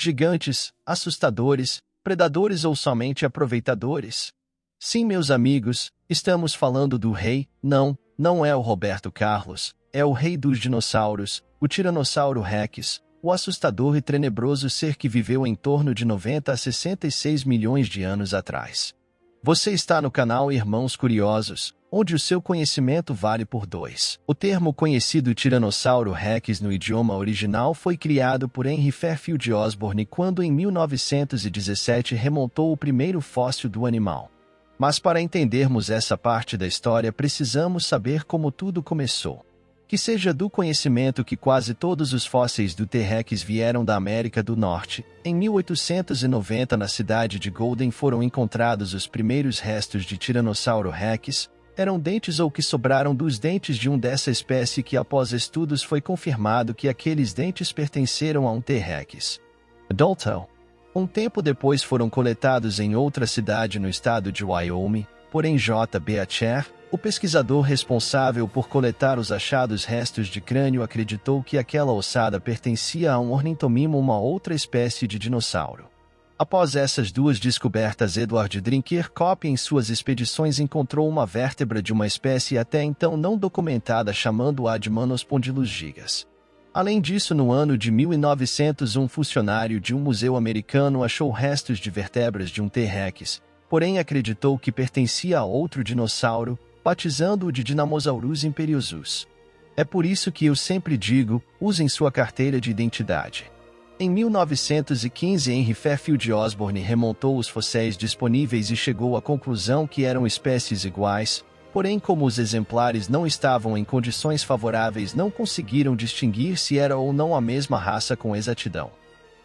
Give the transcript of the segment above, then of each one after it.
Gigantes, assustadores, predadores ou somente aproveitadores? Sim, meus amigos, estamos falando do rei. Não é o Roberto Carlos, é o rei dos dinossauros, o Tiranossauro Rex, o assustador e tenebroso ser que viveu em torno de 90 a 66 milhões de anos atrás. Você está no canal Irmãos Curiosos, onde o seu conhecimento vale por 2. O termo conhecido Tiranossauro Rex no idioma original foi criado por Henry Fairfield Osborn quando em 1917 remontou o primeiro fóssil do animal. Mas para entendermos essa parte da história precisamos saber como tudo começou. Que seja do conhecimento que quase todos os fósseis do T-Rex vieram da América do Norte. Em 1890 na cidade de Golden foram encontrados os primeiros restos de Tiranossauro Rex. Eram dentes ou que sobraram dos dentes de dessa espécie que após estudos foi confirmado que aqueles dentes pertenceram a um T-Rex adulto. Um tempo depois foram coletados em outra cidade no estado de Wyoming, porém J.B. Acher, o pesquisador responsável por coletar os achados restos de crânio acreditou que aquela ossada pertencia a um ornitomimo, uma outra espécie de dinossauro. Após essas duas descobertas, Edward Drinker Cope em suas expedições encontrou uma vértebra de uma espécie até então não documentada chamando-a de Manospondylus gigas. Além disso, no ano de 1900, um funcionário de um museu americano achou restos de vértebras de um T-Rex, porém acreditou que pertencia a outro dinossauro, batizando-o de Dinamosaurus imperiosus. É por isso que eu sempre digo, usem sua carteira de identidade. Em 1915, Henry Fairfield Osborn remontou os fósseis disponíveis e chegou à conclusão que eram espécies iguais, porém como os exemplares não estavam em condições favoráveis não conseguiram distinguir se era ou não a mesma raça com exatidão.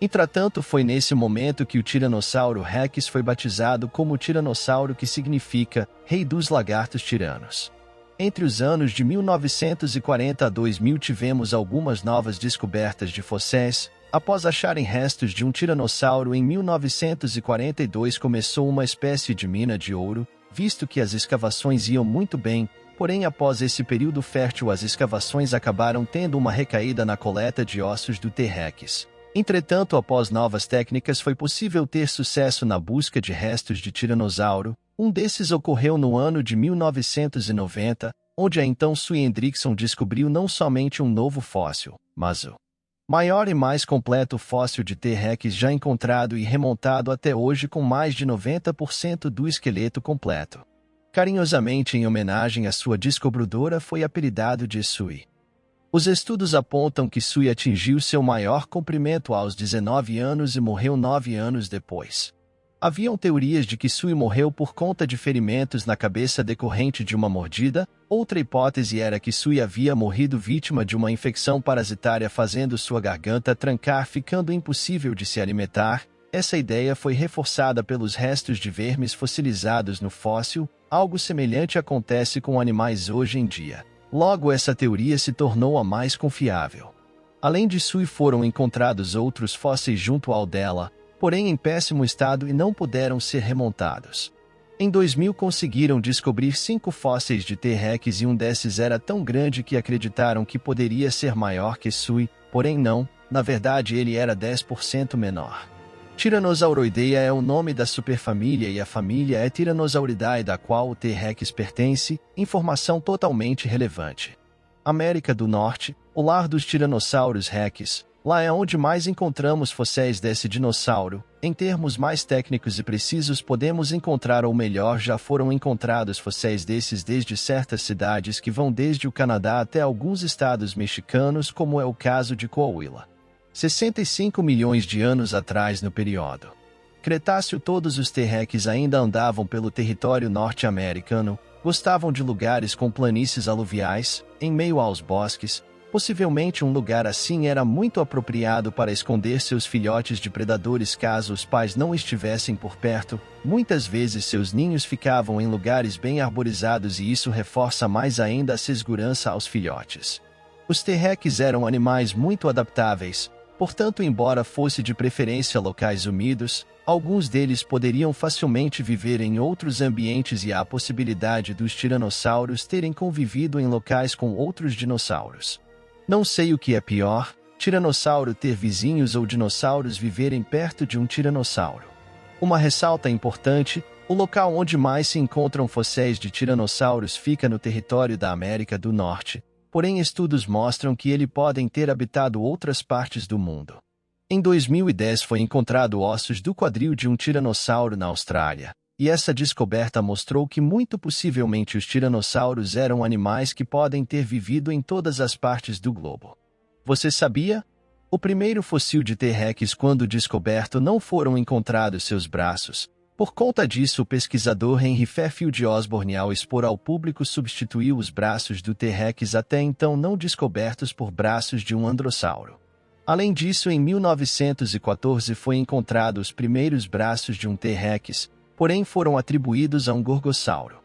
Entretanto, foi nesse momento que o Tiranossauro Rex foi batizado como Tiranossauro, que significa Rei dos Lagartos Tiranos. Entre os anos de 1940 a 2000 tivemos algumas novas descobertas de fósseis. Após acharem restos de um tiranossauro em 1942 começou uma espécie de mina de ouro, visto que as escavações iam muito bem, porém após esse período fértil as escavações acabaram tendo uma recaída na coleta de ossos do T-Rex. Entretanto, após novas técnicas foi possível ter sucesso na busca de restos de tiranossauro. Um desses ocorreu no ano de 1990, onde a então Sue Hendrickson descobriu não somente um novo fóssil, mas o maior e mais completo fóssil de T-Rex já encontrado e remontado até hoje, com mais de 90% do esqueleto completo. Carinhosamente em homenagem à sua descobridora foi apelidado de Sue. Os estudos apontam que Sue atingiu seu maior comprimento aos 19 anos e morreu 9 anos depois. Haviam teorias de que Sue morreu por conta de ferimentos na cabeça decorrente de uma mordida. Outra hipótese era que Sue havia morrido vítima de uma infecção parasitária fazendo sua garganta trancar, ficando impossível de se alimentar. Essa ideia foi reforçada pelos restos de vermes fossilizados no fóssil. Algo semelhante acontece com animais hoje em dia. Logo, essa teoria se tornou a mais confiável. Além de Sue, foram encontrados outros fósseis junto ao dela, porém em péssimo estado e não puderam ser remontados. Em 2000 conseguiram descobrir 5 fósseis de T-Rex e um desses era tão grande que acreditaram que poderia ser maior que Sue, porém não, na verdade ele era 10% menor. Tyrannosauroidea é o nome da superfamília e a família é Tyrannosauridae, da qual o T-Rex pertence. Informação totalmente relevante. América do Norte, o lar dos Tiranossauros Rex. Lá é onde mais encontramos fósseis desse dinossauro. Em termos mais técnicos e precisos, podemos encontrar, ou melhor, já foram encontrados fósseis desses desde certas cidades que vão desde o Canadá até alguns estados mexicanos, como é o caso de Coahuila. 65 milhões de anos atrás, no período Cretáceo, todos os T-Rex ainda andavam pelo território norte-americano, gostavam de lugares com planícies aluviais, em meio aos bosques. Possivelmente um lugar assim era muito apropriado para esconder seus filhotes de predadores caso os pais não estivessem por perto. Muitas vezes seus ninhos ficavam em lugares bem arborizados e isso reforça mais ainda a segurança aos filhotes. Os T-Rex eram animais muito adaptáveis, portanto, embora fosse de preferência locais úmidos, alguns deles poderiam facilmente viver em outros ambientes e há a possibilidade dos tiranossauros terem convivido em locais com outros dinossauros. Não sei o que é pior, Tiranossauro ter vizinhos ou dinossauros viverem perto de um tiranossauro. Uma ressalta importante: o local onde mais se encontram fósseis de tiranossauros fica no território da América do Norte, porém estudos mostram que eles podem ter habitado outras partes do mundo. Em 2010 foi encontrado ossos do quadril de um tiranossauro na Austrália, e essa descoberta mostrou que muito possivelmente os tiranossauros eram animais que podem ter vivido em todas as partes do globo. Você sabia? O primeiro fóssil de T-Rex, quando descoberto, não foram encontrados seus braços. Por conta disso, o pesquisador Henry Fairfield Osborne, ao expor ao público, substituiu os braços do T-Rex até então não descobertos por braços de um androssauro. Além disso, em 1914 foi encontrado os primeiros braços de um T-Rex, porém foram atribuídos a um gorgossauro.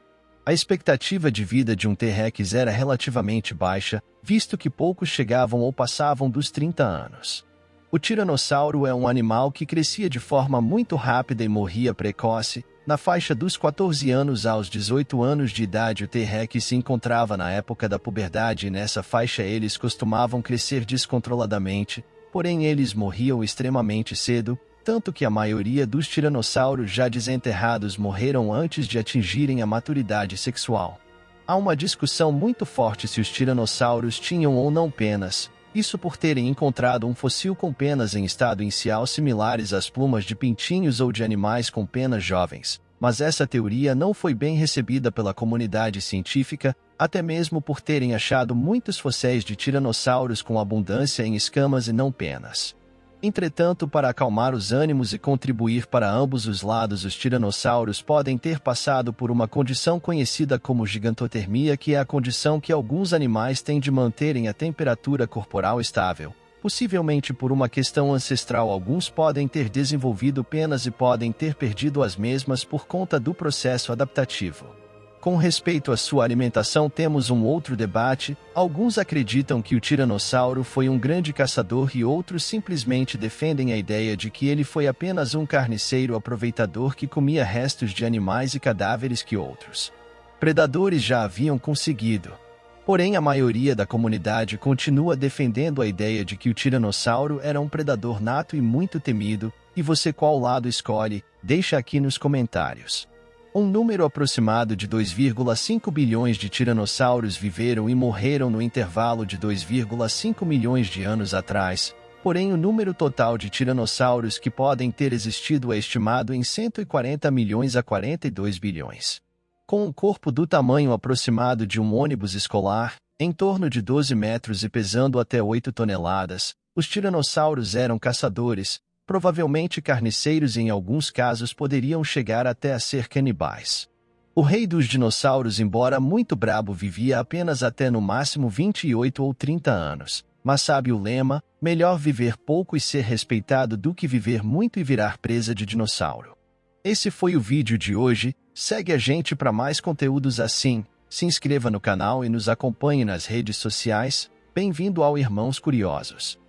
A expectativa de vida de um T-Rex era relativamente baixa, visto que poucos chegavam ou passavam dos 30 anos. O tiranossauro é um animal que crescia de forma muito rápida e morria precoce. Na faixa dos 14 anos aos 18 anos de idade, o T-Rex se encontrava na época da puberdade e nessa faixa eles costumavam crescer descontroladamente, porém eles morriam extremamente cedo, tanto que a maioria dos tiranossauros já desenterrados morreram antes de atingirem a maturidade sexual. Há uma discussão muito forte se os tiranossauros tinham ou não penas, isso por terem encontrado um fóssil com penas em estado inicial similares às plumas de pintinhos ou de animais com penas jovens, mas essa teoria não foi bem recebida pela comunidade científica, até mesmo por terem achado muitos fósseis de tiranossauros com abundância em escamas e não penas. Entretanto, para acalmar os ânimos e contribuir para ambos os lados, os tiranossauros podem ter passado por uma condição conhecida como gigantotermia, que é a condição que alguns animais têm de manterem a temperatura corporal estável. Possivelmente por uma questão ancestral, alguns podem ter desenvolvido penas e podem ter perdido as mesmas por conta do processo adaptativo. Com respeito à sua alimentação, temos um outro debate. Alguns acreditam que o tiranossauro foi um grande caçador e outros simplesmente defendem a ideia de que ele foi apenas um carniceiro aproveitador que comia restos de animais e cadáveres que outros predadores já haviam conseguido. Porém, a maioria da comunidade continua defendendo a ideia de que o tiranossauro era um predador nato e muito temido. E você, qual lado escolhe? Deixa aqui nos comentários. Um número aproximado de 2,5 bilhões de tiranossauros viveram e morreram no intervalo de 2,5 milhões de anos atrás, porém o número total de tiranossauros que podem ter existido é estimado em 140 milhões a 42 bilhões. Com um corpo do tamanho aproximado de um ônibus escolar, em torno de 12 metros e pesando até 8 toneladas, os tiranossauros eram caçadores, provavelmente carniceiros e em alguns casos poderiam chegar até a ser canibais. O rei dos dinossauros, embora muito brabo, vivia apenas até no máximo 28 ou 30 anos. Mas sabe o lema: melhor viver pouco e ser respeitado do que viver muito e virar presa de dinossauro. Esse foi o vídeo de hoje. Segue a gente para mais conteúdos assim, se inscreva no canal e nos acompanhe nas redes sociais. Bem-vindo ao Irmãos Curiosos.